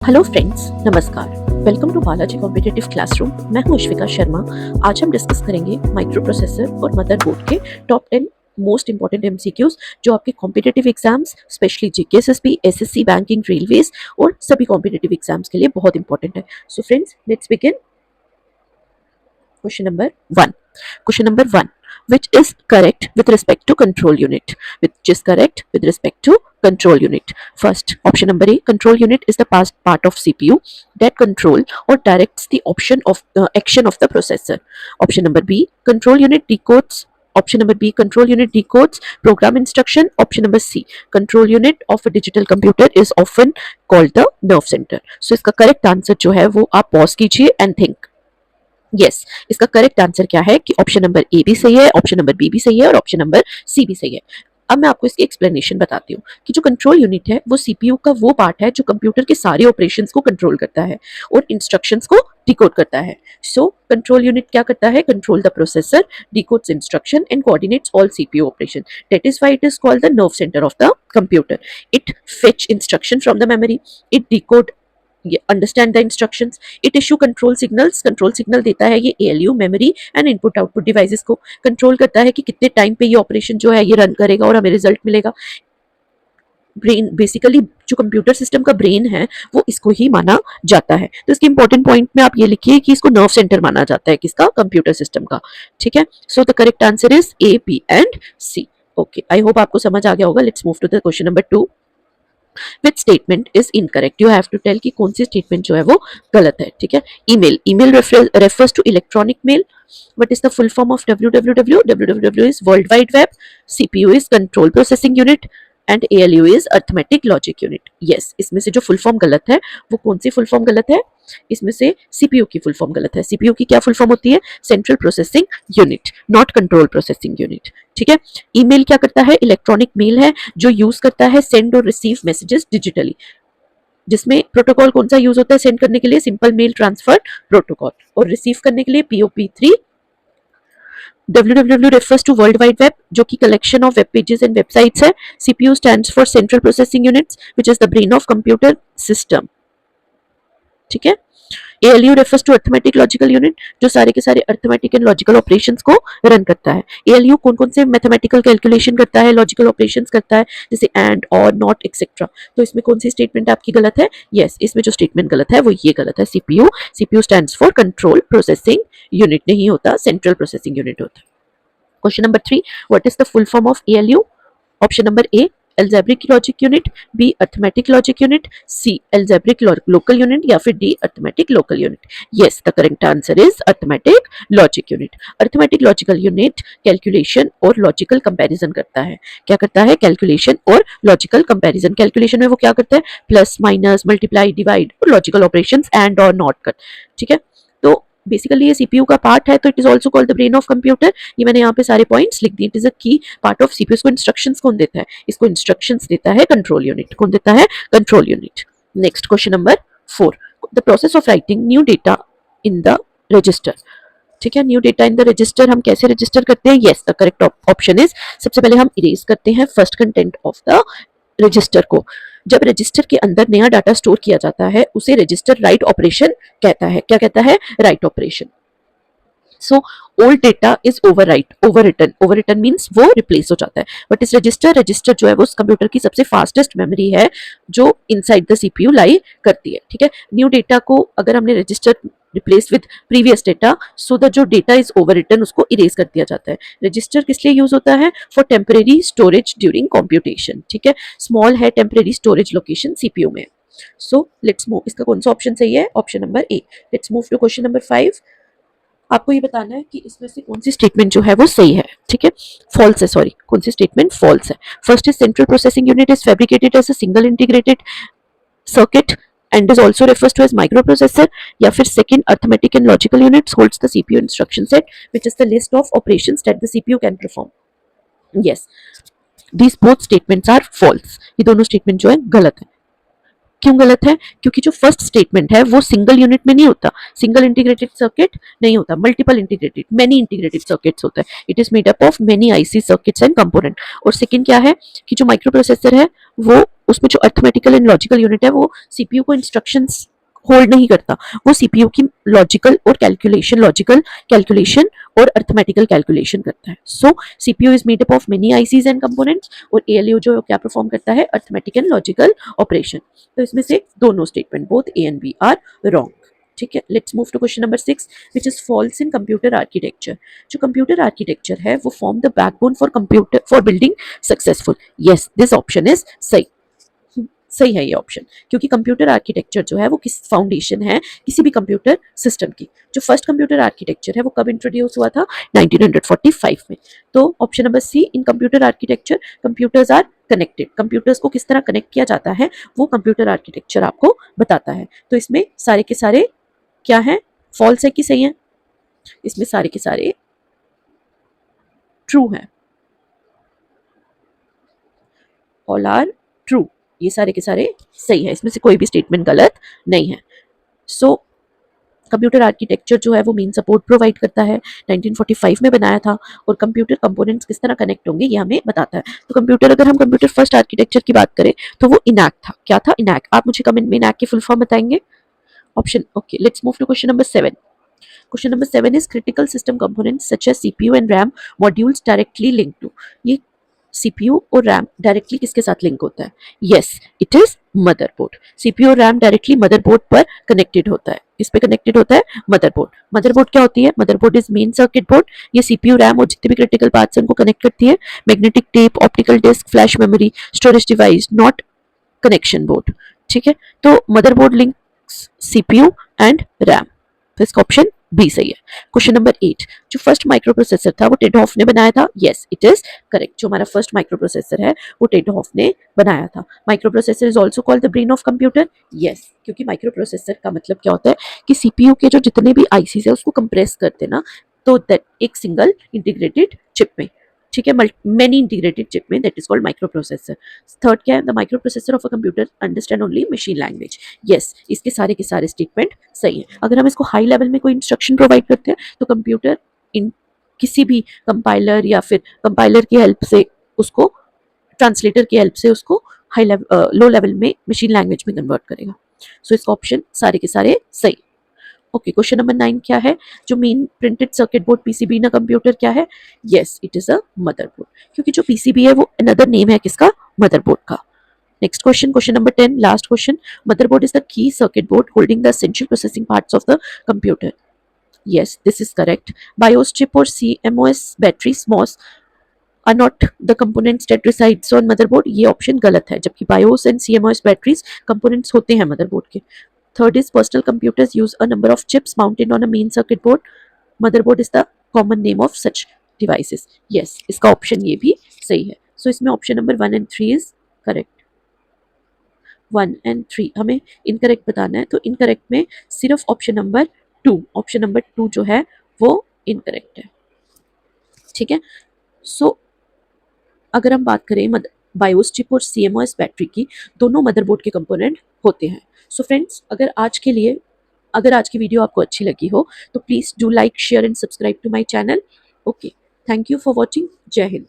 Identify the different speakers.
Speaker 1: Hello friends, नमस्कार। Welcome to Balaji competitive classroom. मैं हूं अश्विका शर्मा। आज हम डिस्कस करेंगे माइक्रो प्रोसेसर और मदरबोर्ड के टॉप 10 मोस्ट इंपॉर्टेंट एमसीक्यूज जो आपके competitive exams, specially GK, SSB, SSC, banking, railways और सभी कॉम्पिटिटिव एग्जाम्स के लिए बहुत इंपॉर्टेंट है। So friends, let's begin. Question number 1. Question number 1. Which is correct with respect to control unit? Which is correct with respect to control unit? First, option number A. Control unit is the past part of CPU that control or directs the action of the processor. Option number B. Control unit decodes. Option number B. Control unit decodes program instruction. Option number C. Control unit of a digital computer is often called the nerve center. So इसका correct answer जो है वो आप pause कीजिए and think. Yes, इसका correct answer क्या है कि ऑप्शन नंबर ए भी सही है, ऑप्शन नंबर बी भी सही है और ऑप्शन नंबर सी भी सही है। अब मैं आपको इसकी एक्सप्लेनेशन बताती हूँ कि जो कंट्रोल यूनिट है वो सीपीयू का वो पार्ट है जो कंप्यूटर के सारे ऑपरेशंस को कंट्रोल करता है और इंस्ट्रक्शंस को डिकोड करता है। सो कंट्रोल यूनिट क्या करता है? Control the processor, डिकोड्स instruction and coordinates all CPU operation. That is why it is called the nerve centre of the computer. It fetch instruction from the memory, it decode understand the instructions, it issue control signals. Control signal देता है ये ALU, memory and input output devices को। Control करता है कि कितने time पे ये ऑपरेशन जो है ये रन करेगा और हमें रिजल्ट मिलेगा। ब्रेन, बेसिकली जो कंप्यूटर सिस्टम का ब्रेन है वो इसको ही माना जाता है। तो इसके इंपॉर्टेंट पॉइंट में आप ये लिखिए कि इसको नर्व सेंटर माना जाता है, किसका? कंप्यूटर सिस्टम का। ठीक है, so the correct answer is A, B and C. Okay, I hope आपको समझ आ गया होगा। Let's move to the question number 2। Which statement is incorrect? You have to tell कि कौन सी स्टेटमेंट जो है वो गलत है। ठीक है, email refers to electronic mail. What is the full form of www? www is World Wide Web. CPU is Control Processing Unit and ALU is Arithmetic Logic Unit. Yes, इसमें से जो फुल फॉर्म गलत है वो कौन सी full form गलत है? इसमें से CPU की फुल फॉर्म गलत है। CPU की क्या फुल फॉर्म होती है? Central processing unit, not control processing unit. ठीक है, ईमेल क्या करता है? इलेक्ट्रॉनिक मेल है जो यूज करता है सेंड और रिसीव मैसेजेस डिजिटली, जिसमें प्रोटोकॉल कौन सा यूज होता है? सेंड करने के लिए सिंपल मेल ट्रांसफर प्रोटोकॉल और रिसीव करने के लिए POP3। www refers to World Wide Web, जो कि collection of web pages and websites है। CPU stands for Central Processing Units, which is the brain of computer system. ठीक है, ALU refers to Arithmetic Logical Unit, जो सारे के सारे arithmetic and logical operations को रन करता है। ALU कौन कौन से मैथमेटिकल कैलकुलेशन करता है, लॉजिकल ऑपरेशंस करता है, जैसे एंड, और, नॉट, एक्सेट्रा। तो इसमें कौन सी स्टेटमेंट आपकी गलत है? यस, इसमें जो स्टेटमेंट गलत है वो ये गलत है। CPU stands for control processing unit, नहीं होता, सेंट्रल प्रोसेसिंग यूनिट होता है। Question number 3, what is the full form of ALU? Option number A, algebraic logic unit, B arithmetic logic unit, C algebraic local unit या फिर D arithmetic local unit. Yes, the correct answer is arithmetic logic unit. Arithmetic logical unit calculation और logical comparison करता है। क्या करता है? Calculation और logical comparison। Calculation में वो क्या करता है? प्लस, माइनस, मल्टीप्लाई, डिवाइड और logical operations and और not कर। ठीक है, तो बेसिकली ये सीपीयू का पार्ट है, तो it is also called the brain of computer. ये मैंने यहाँ पे सारे पॉइंट्स लिख दिए। इट इज अ की पार्ट ऑफ सीपीयू। इसको इंस्ट्रक्शंस कौन देता है? इसको इंस्ट्रक्शंस देता है कंट्रोल यूनिट। कौन देता है? Control unit. Next question number 4, the process of writing new data in the register. ठीक है, new data in the register हम कैसे रजिस्टर करते हैं? Yes, the correct option is, सबसे पहले हम इरेज करते हैं first content of the register को। जब रजिस्टर के अंदर नया डाटा स्टोर किया जाता है उसे रजिस्टर राइट ऑपरेशन कहता है। क्या कहता है? Write operation. So old data is overwritten means वो रिप्लेस हो जाता है। बट इस रजिस्टर जो है वो उस कंप्यूटर की सबसे फास्टेस्ट मेमोरी है जो इनसाइड द सीपीयू लाई करती है। ठीक है, न्यू डेटा को अगर हमने register replace with previous data, so the जो डेटा इज ओवररिटन उसको इरेज कर दिया जाता है। रजिस्टर किस लिए यूज होता है? For temporary storage during computation. ठीक है, स्मॉल है टेम्परेरी स्टोरेज लोकेशन सीपीयू में। सो लेट्स मूव, इसका कौन सा ऑप्शन सही है? Option number A. Let's move to question number 5। आपको ये बताना है कि इसमें से कौन सी स्टेटमेंट जो है वो सही है। ठीक है, फॉल्स है, सॉरी, कौन सी स्टेटमेंट फॉल्स है? First is central processing unit is fabricated as a single integrated circuit and is also refers to as microprocessor, या फिर second, arithmetic and logical units holds the CPU instruction set which is the list of operations that the CPU can perform. Yes, these both statements are false. ये दोनों statement जो है गलत है। क्यों गलत है? क्योंकि जो फर्स्ट स्टेटमेंट है वो सिंगल यूनिट में नहीं होता, सिंगल इंटीग्रेटेड सर्किट नहीं होता, multiple integrated, many integrated circuits होता है। It is made up of many IC circuits and component. और सेकंड क्या है कि जो माइक्रो प्रोसेसर है वो, उसमें जो अर्थमेटिकल एंड लॉजिकल यूनिट है वो सीपीयू को इंस्ट्रक्शंस होल्ड नहीं करता, वो सीपीयू की लॉजिकल कैलकुलेशन और अर्थमेटिकल कैलकुलेशन करता है। So CPU is made up of many ICs and components, और एएलयू जो क्या परफॉर्म करता है, अर्थमेटिक एंड लॉजिकल ऑपरेशन। तो इसमें से दोनों statement both A and B are wrong. ठीक है, let's move to question number 6 which is false in computer architecture. जो कंप्यूटर आर्किटेक्चर है वो form the backbone for building successful. Yes, this option is सही, सही है ये ऑप्शन, क्योंकि कंप्यूटर आर्किटेक्चर जो है वो किस फाउंडेशन है किसी भी कंप्यूटर सिस्टम की। जो फर्स्ट कंप्यूटर आर्किटेक्चर है वो कब इंट्रोड्यूस हुआ था? 1945 में। तो option number C, in computer architecture computers are connected. Computers को किस तरह कनेक्ट किया जाता है वो कंप्यूटर आर्किटेक्चर आपको बताता है। तो इसमें सारे के सारे क्या है, फॉल्स है कि सही है? इसमें सारे के सारे ट्रू है, ऑल आर ट्रू, ये सारे के सारे सही है, इसमें से कोई भी स्टेटमेंट गलत नहीं है। सो कंप्यूटर आर्किटेक्चर जो है वो मेन सपोर्ट प्रोवाइड करता है, 1945 में बनाया था, और कंप्यूटर कंपोनेंट्स किस तरह कनेक्ट होंगे ये हमें बताता है। तो कंप्यूटर, अगर हम कंप्यूटर फर्स्ट आर्किटेक्चर की बात करें तो वो इनैक था। क्या था? इनैक। आप मुझे कमेंट में इनैक की फुल फॉर्म बताएंगे? Option, okay, let's move to question number 7। Question number 7 is critical system components such as CPU and RAM modules directly link to. ये सीपीयू और रैम डायरेक्टली किसके साथ लिंक होता है? Yes, it is motherboard. CPU और RAM directly motherboard पर connected होता है। इस पे कनेक्टेड होता है मदरबोर्ड। मदरबोर्ड क्या होती है? Motherboard is main circuit board. ये सीपीयू, रैम और जितने भी क्रिटिकल पार्ट्स हैं उनको कनेक्ट करती है। Magnetic tape, optical disk, flash memory, storage device, not connection board. ठीक है, तो motherboard links CPU and RAM. तो इसका ऑप्शन बी सही है। क्वेश्चन नंबर 8, जो फर्स्ट माइक्रो प्रोसेसर था वो टेडहॉफ ने बनाया था। Yes, it is correct. जो हमारा फर्स्ट माइक्रो प्रोसेसर है वो टेडहॉफ ने बनाया था। Micro processor is also called the brain of computer. Yes, क्योंकि माइक्रो प्रोसेसर का मतलब क्या होता है कि सीपीयू के जो जितने भी आईसी है उसको कंप्रेस करते ना, तो दैट एक सिंगल इंटीग्रेटेड चिप में, ठीक है, मेनी इंटीग्रेटेड चिप में, that is called micro processor. Third क्या है? The micro processor of a computer understand only machine language. Yes, इसके सारे के सारे स्टेटमेंट सही है। अगर हम इसको हाई लेवल में कोई इंस्ट्रक्शन प्रोवाइड करते हैं तो कंप्यूटर इन किसी भी कंपाइलर या फिर कंपाइलर की हेल्प से उसको, ट्रांसलेटर की हेल्प से उसको हाई लेवल, लो लेवल में मशीन लैंग्वेज में कन्वर्ट करेगा। सो इसका ऑप्शन सारे के सारे सही। ओके, क्वेश्चन नंबर 9 क्या है? जो main printed circuit board PCB in a computer क्या है? Yes, it is a motherboard, क्योंकि जो पीसीबी है वो अनदर नेम है किसका? मदरबोर्ड का। Next question, question number 10, last question. Motherboard is the key circuit board holding the essential processing parts of the computer. Yes, this is correct. BIOS chip or CMOS battery MOS are not the components that resides on motherboard. ये option गलत है, जबकि BIOS and CMOS batteries components होते हैं motherboard के। Third is personal computers use a number of chips mounted on a main circuit board. Motherboard is the common name of such devices. Yes, इसका option ये भी सही है। So इसमें option number 1 and 3 is correct. 1 and 3 हमें incorrect बताना है, तो इनकरेक्ट में सिर्फ ऑप्शन नंबर 2, ऑप्शन नंबर 2 जो है वो इनकरेक्ट है। ठीक है, सो अगर हम बात करें बायोस चिप और सीएमओएस बैटरी की, दोनों मदरबोर्ड के कंपोनेंट होते हैं। सो फ्रेंड्स, अगर आज की वीडियो आपको अच्छी लगी हो तो please do like, share and subscribe to my channel. Okay, thank you for watching. जय हिंद।